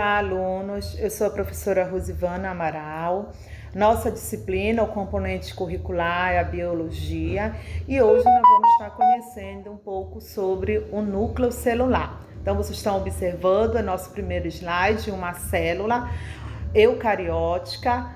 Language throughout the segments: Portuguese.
Olá, alunos, eu sou a professora Rosivana Amaral. Nossa disciplina, o componente curricular é a biologia e hoje nós vamos estar conhecendo um pouco sobre o núcleo celular. Então, vocês estão observando o nosso primeiro slide, uma célula eucariótica.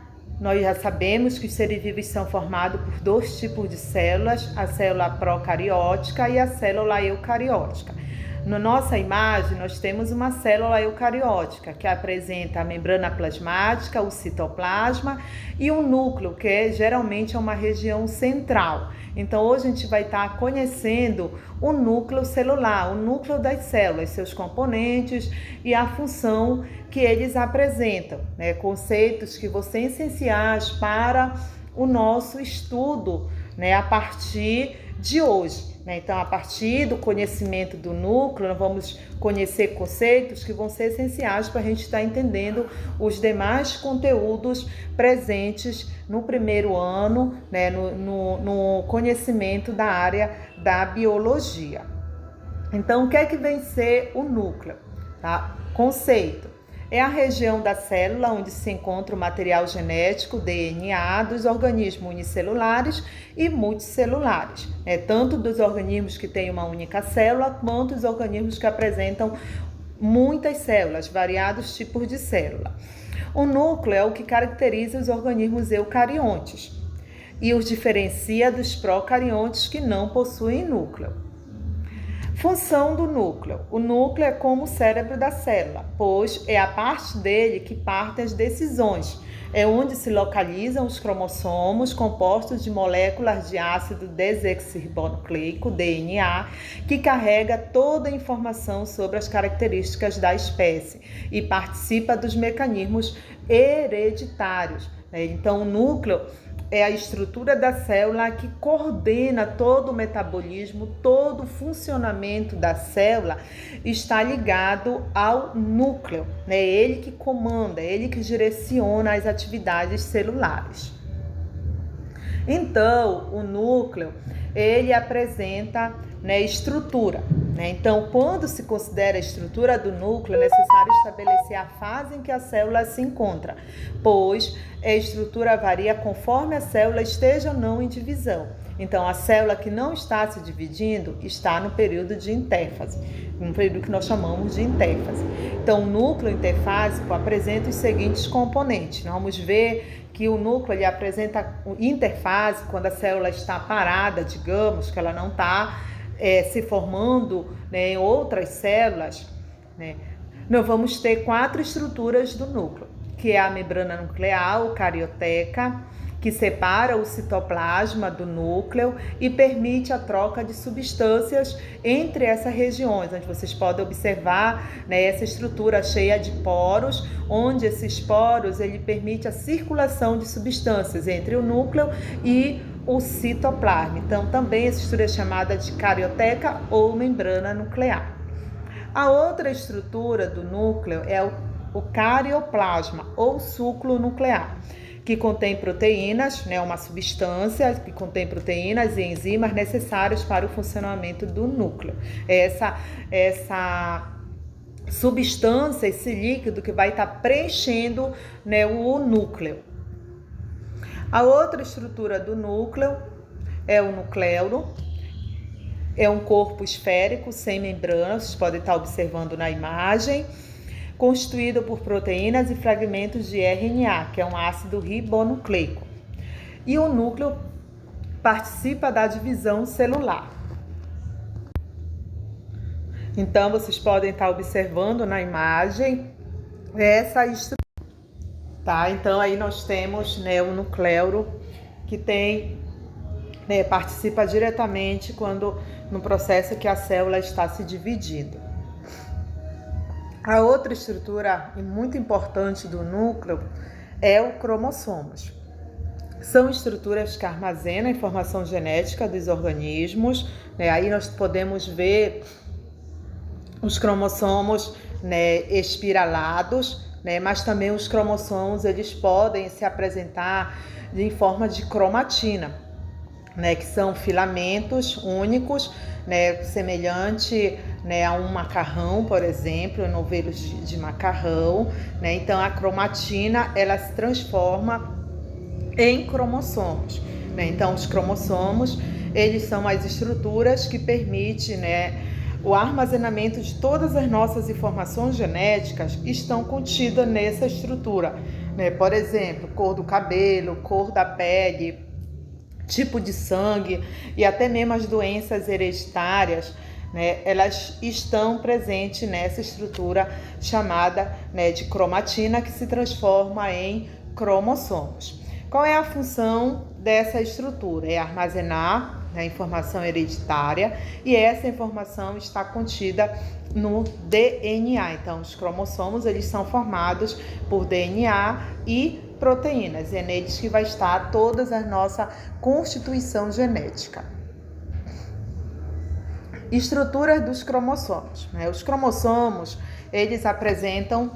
Nós já sabemos que os seres vivos são formados por dois tipos de células, a célula procariótica e a célula eucariótica. Na nossa imagem, nós temos uma célula eucariótica, que apresenta a membrana plasmática, o citoplasma e o núcleo, que geralmente é uma região central. Então, hoje a gente vai estar conhecendo o núcleo celular, o núcleo das células, seus componentes e a função que eles apresentam, né? Conceitos que vão ser essenciais para o nosso estudo, né? A partir de hoje. Então, a partir do conhecimento do núcleo, nós vamos conhecer conceitos que vão ser essenciais para a gente estar entendendo os demais conteúdos presentes no primeiro ano, né, no conhecimento da área da biologia. Então, o que é que vem ser o núcleo? Tá? Conceito. É a região da célula onde se encontra o material genético, DNA, dos organismos unicelulares e multicelulares, né? Tanto dos organismos que têm uma única célula, quanto dos organismos que apresentam muitas células, variados tipos de célula. O núcleo é o que caracteriza os organismos eucariontes e os diferencia dos procariontes que não possuem núcleo. Função do núcleo. O núcleo é como o cérebro da célula, pois é a parte dele que parte as decisões. É onde se localizam os cromossomos compostos de moléculas de ácido desoxirribonucleico, DNA, que carrega toda a informação sobre as características da espécie e participa dos mecanismos hereditários. Então, o núcleo é a estrutura da célula que coordena todo o metabolismo, todo o funcionamento da célula está ligado ao núcleo. É ele que comanda, é ele que direciona as atividades celulares. Então, o núcleo, ele apresenta, estrutura. Então, quando se considera a estrutura do núcleo, é necessário estabelecer a fase em que a célula se encontra, pois a estrutura varia conforme a célula esteja ou não em divisão. Então, a célula que não está se dividindo está no período de interfase, um período que nós chamamos de interfase. Então, o núcleo interfásico apresenta os seguintes componentes. Nós vamos ver que o núcleo ele apresenta interfase quando a célula está parada, digamos, que ela não está se formando, em outras células, Nós vamos ter 4 estruturas do núcleo, que é a membrana nuclear, o carioteca, que separa o citoplasma do núcleo e permite a troca de substâncias entre essas regiões, onde vocês podem observar, essa estrutura cheia de poros, onde esses poros ele permite a circulação de substâncias entre o núcleo e o citoplasma. Então, também essa estrutura é chamada de carioteca ou membrana nuclear. A outra estrutura do núcleo é o carioplasma ou súcleo nuclear, que contém proteínas, uma substância que contém proteínas e enzimas necessárias para o funcionamento do núcleo. Essa substância, esse líquido que vai estar preenchendo, o núcleo. A outra estrutura do núcleo é o nucleolo. É um corpo esférico sem membrana, vocês podem estar observando na imagem, constituído por proteínas e fragmentos de RNA, que é um ácido ribonucleico. E o núcleo participa da divisão celular. Então, vocês podem estar observando na imagem essa estrutura. Tá? Então, aí nós temos, o nucleolo, que tem, participa diretamente no processo que a célula está se dividindo. A outra estrutura muito importante do núcleo é o cromossomos. São estruturas que armazenam a informação genética dos organismos. Aí nós podemos ver os cromossomos, espiralados, mas também os cromossomos eles podem se apresentar em forma de cromatina, que são filamentos únicos, semelhante né, a um macarrão, por exemplo, novelos de macarrão, né? Então a cromatina ela se transforma em cromossomos, né? Então os cromossomos eles são as estruturas que permitem, né, o armazenamento de todas as nossas informações genéticas estão contidas nessa estrutura, né? Por exemplo, cor do cabelo, cor da pele, tipo de sangue e até mesmo as doenças hereditárias, né? Elas estão presentes nessa estrutura chamada, né, de cromatina, que se transforma em cromossomos. Qual é a função dessa estrutura? É armazenar a informação hereditária e essa informação está contida no DNA. Então, os cromossomos eles são formados por DNA e proteínas. E é neles que vai estar toda a nossa constituição genética. Estrutura dos cromossomos, né? Os cromossomos eles apresentam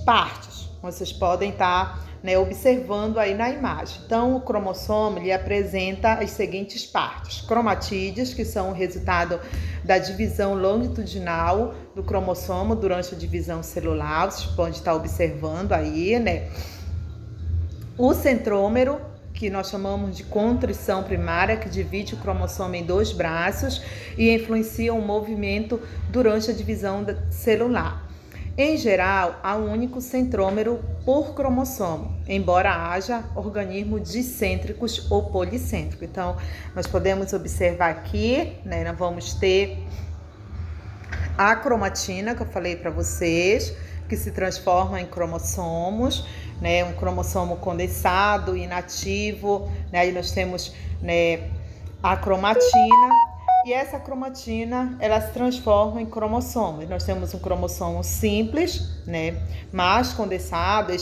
partes. Vocês podem estar, né, observando aí na imagem. Então, o cromossomo ele apresenta as seguintes partes: cromatídeos, que são o resultado da divisão longitudinal do cromossomo durante a divisão celular. Vocês podem estar observando aí, né? O centrômero, que nós chamamos de contrição primária, que divide o cromossomo em dois braços e influencia o movimento durante a divisão celular. Em geral, há um único centrômero por cromossomo, embora haja organismos dicêntricos ou policêntricos. Então, nós podemos observar aqui, né, nós vamos ter a cromatina, que eu falei para vocês, que se transforma em cromossomos, né, um cromossomo condensado, inativo, né, aí nós temos, né, a cromatina. E essa cromatina, ela se transforma em cromossomos. Nós temos um cromossomo simples, né, mais condensado,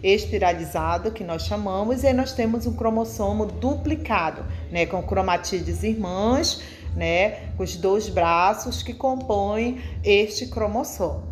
espiralizado, que nós chamamos, e aí nós temos um cromossomo duplicado, né, com cromatídeos irmãs, né, com os dois braços que compõem este cromossomo.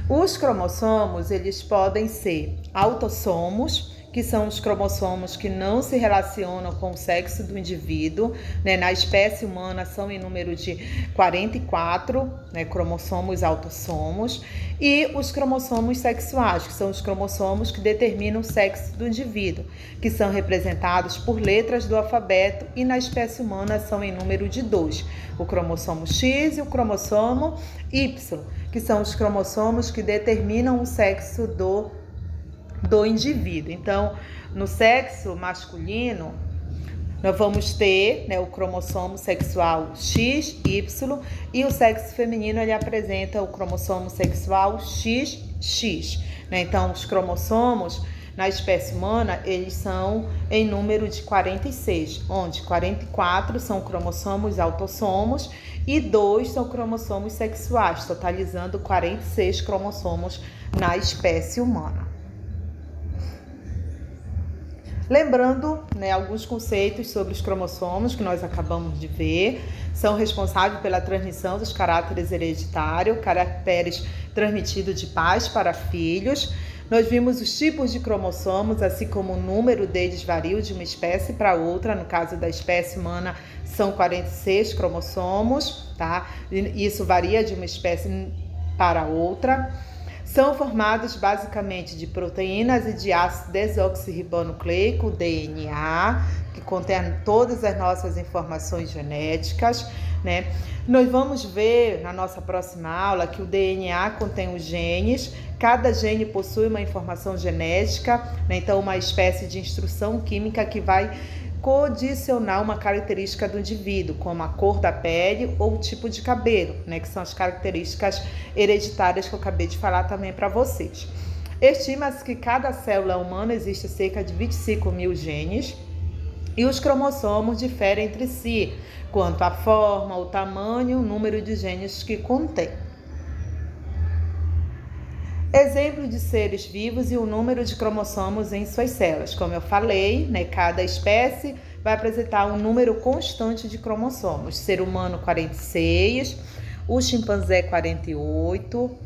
Os cromossomos, eles podem ser autossomos, que são os cromossomos que não se relacionam com o sexo do indivíduo, né? Na espécie humana são em número de 44, né, cromossomos autossomos, e os cromossomos sexuais, que são os cromossomos que determinam o sexo do indivíduo, que são representados por letras do alfabeto, e na espécie humana são em número de 2, o cromossomo X e o cromossomo Y, que são os cromossomos que determinam o sexo do indivíduo. Então, no sexo masculino, nós vamos ter, né, o cromossomo sexual XY, e o sexo feminino ele apresenta o cromossomo sexual XX, né? Então, os cromossomos na espécie humana, eles são em número de 46, onde 44 são cromossomos autossomos e 2 são cromossomos sexuais, totalizando 46 cromossomos na espécie humana. Lembrando, né, alguns conceitos sobre os cromossomos que nós acabamos de ver, são responsáveis pela transmissão dos caracteres hereditários, caracteres transmitidos de pais para filhos. Nós vimos os tipos de cromossomos, assim como o número deles varia de uma espécie para outra. No caso da espécie humana, são 46 cromossomos, tá? Isso varia de uma espécie para outra. São formados basicamente de proteínas e de ácido desoxirribonucleico, DNA, que contém todas as nossas informações genéticas, né? Nós vamos ver na nossa próxima aula que o DNA contém os genes, cada gene possui uma informação genética, né? Então uma espécie de instrução química que vai condicionar uma característica do indivíduo, como a cor da pele ou o tipo de cabelo, né, que são as características hereditárias que eu acabei de falar também para vocês. Estima-se que cada célula humana existe cerca de 25 mil genes e os cromossomos diferem entre si quanto à forma, o tamanho e o número de genes que contém. Exemplos de seres vivos e o número de cromossomos em suas células. Como eu falei, né, cada espécie vai apresentar um número constante de cromossomos. Ser humano, 46, o chimpanzé, 48,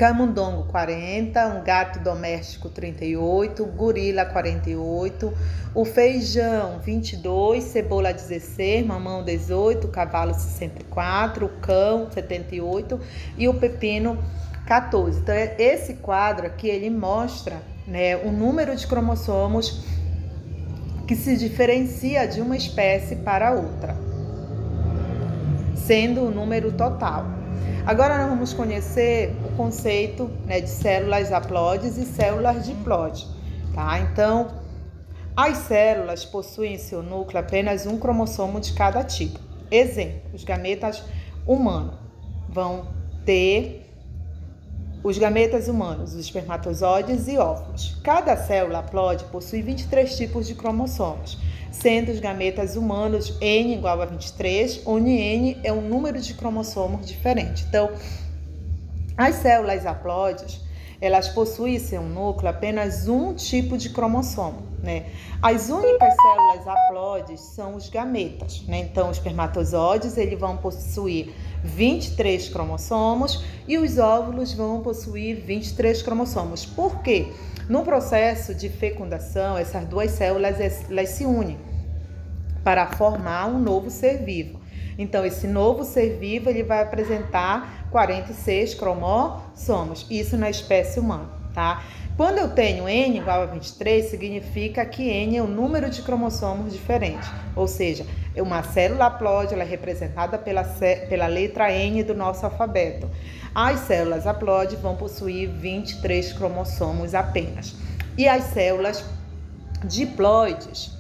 camundongo 40, um gato doméstico 38, gorila 48, o feijão 22, cebola 16, mamão 18, cavalo 64, o cão 78 e o pepino 14. Então esse quadro aqui ele mostra, né, o número de cromossomos que se diferencia de uma espécie para outra, sendo o número total. Agora nós vamos conhecer o conceito, né, de células haploides e células diploide, tá? Então, as células possuem em seu núcleo apenas um cromossomo de cada tipo. Exemplo, os gametas humanos vão ter os gametas humanos, os espermatozoides e óvulos. Cada célula haploide possui 23 tipos de cromossomos, sendo os gametas humanos N igual a 23, onde N é um número de cromossomos diferente. Então, as células haploides, elas possuem em seu núcleo apenas um tipo de cromossomo, né? As únicas células haploides são os gametas, né? Então, os espermatozoides, eles vão possuir 23 cromossomos e os óvulos vão possuir 23 cromossomos. Por quê? No processo de fecundação, essas duas células elas se unem para formar um novo ser vivo. Então, esse novo ser vivo ele vai apresentar 46 cromossomos, isso na espécie humana, tá? Quando eu tenho N igual a 23, significa que N é o número de cromossomos diferente, ou seja, uma célula haploide ela é representada pela letra N do nosso alfabeto. As células haploides vão possuir 23 cromossomos apenas. E as células diploides,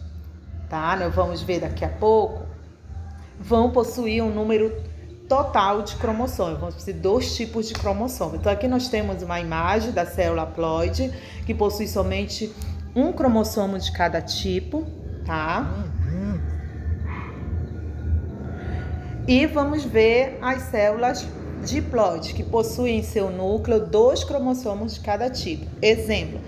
tá? Nós vamos ver daqui a pouco, vão possuir um número total de cromossomos, vão possuir 2 tipos de cromossomos. Então aqui nós temos uma imagem da célula haploide que possui somente um cromossomo de cada tipo, tá? E vamos ver as células diploides que possuem em seu núcleo 2 cromossomos de cada tipo. Exemplo,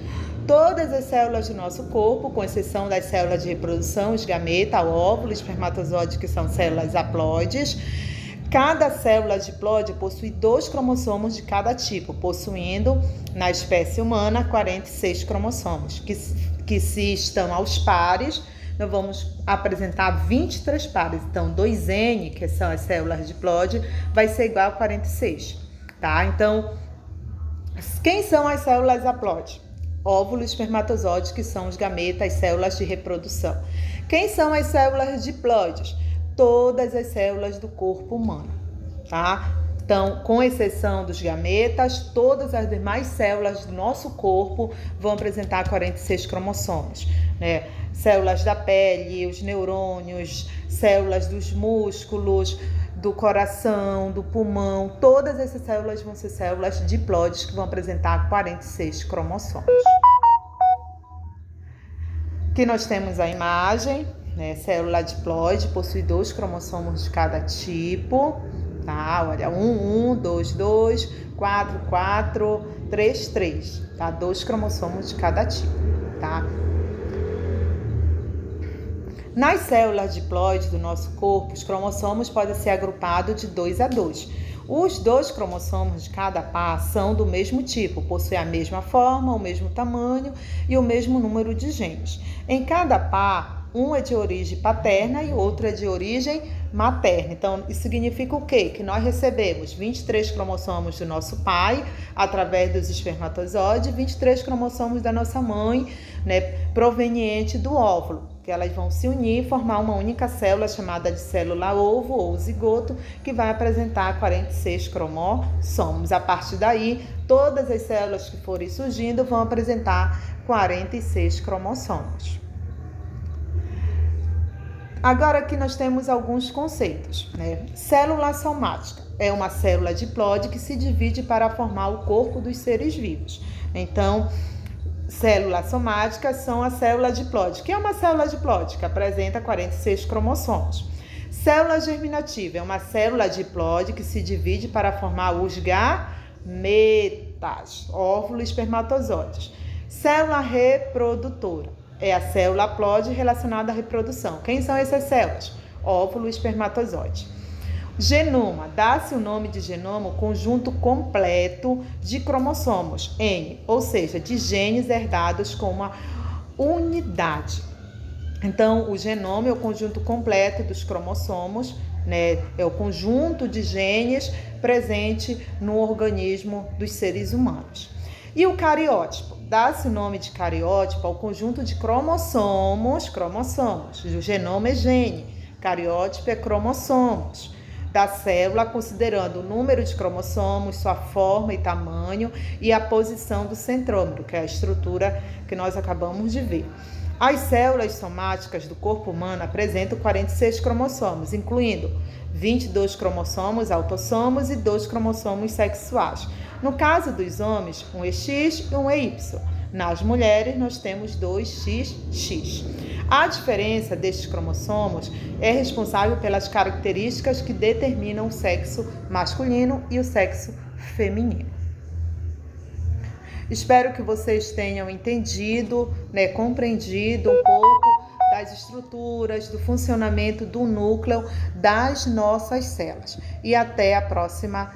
todas as células do nosso corpo, com exceção das células de reprodução, os gametas, o óvulo, espermatozoide, que são células haploides, cada célula diploide possui 2 cromossomos de cada tipo, possuindo, na espécie humana, 46 cromossomos, que se estão aos pares, nós vamos apresentar 23 pares. Então, 2N, que são as células diploide, vai ser igual a 46, tá? Então, quem são as células haploides? Óvulo e espermatozoide, que são os gametas, as células de reprodução. Quem são as células diploides? Todas as células do corpo humano, tá? Então, com exceção dos gametas, todas as demais células do nosso corpo vão apresentar 46 cromossomos, né? Células da pele, os neurônios, células dos músculos, do coração, do pulmão, todas essas células vão ser células diploides que vão apresentar 46 cromossomos. Aqui nós temos a imagem, né? Célula diploide possui 2 cromossomos de cada tipo, tá? Olha, 1, 2, 2, 4, 4, 3, 3, tá? 2 cromossomos de cada tipo, tá? Nas células diploides do nosso corpo, os cromossomos podem ser agrupados de 2 a 2. Os 2 cromossomos de cada par são do mesmo tipo, possuem a mesma forma, o mesmo tamanho e o mesmo número de genes. Em cada par, um é de origem paterna e o outro é de origem materna. Então, isso significa o quê? Que nós recebemos 23 cromossomos do nosso pai, através dos espermatozoides, e 23 cromossomos da nossa mãe, né, proveniente do óvulo, que elas vão se unir e formar uma única célula chamada de célula ovo ou zigoto, que vai apresentar 46 cromossomos. A partir daí, todas as células que forem surgindo vão apresentar 46 cromossomos. Agora aqui nós temos alguns conceitos, né? Célula somática é uma célula diploide que se divide para formar o corpo dos seres vivos. Então, células somáticas são a célula diploide. O que é uma célula diploide? Que apresenta 46 cromossomos. Célula germinativa é uma célula diploide que se divide para formar os gametas, óvulo e espermatozoides. Célula reprodutora é a célula haploide relacionada à reprodução. Quem são essas células? Óvulo e espermatozoide. Genoma, dá-se o nome de genoma o conjunto completo de cromossomos, N, ou seja, de genes herdados com uma unidade. Então, o genoma é o conjunto completo dos cromossomos, né? É o conjunto de genes presente no organismo dos seres humanos. E o cariótipo, dá-se o nome de cariótipo ao conjunto de cromossomos. O genoma é gene, cariótipo é cromossomos da célula, considerando o número de cromossomos, sua forma e tamanho e a posição do centrômero, que é a estrutura que nós acabamos de ver. As células somáticas do corpo humano apresentam 46 cromossomos, incluindo 22 cromossomos autossomos e 2 cromossomos sexuais. No caso dos homens, um é X e um é Y. Nas mulheres, nós temos 2XX. A diferença destes cromossomos é responsável pelas características que determinam o sexo masculino e o sexo feminino. Espero que vocês tenham entendido, compreendido um pouco das estruturas, do funcionamento do núcleo das nossas células. E até a próxima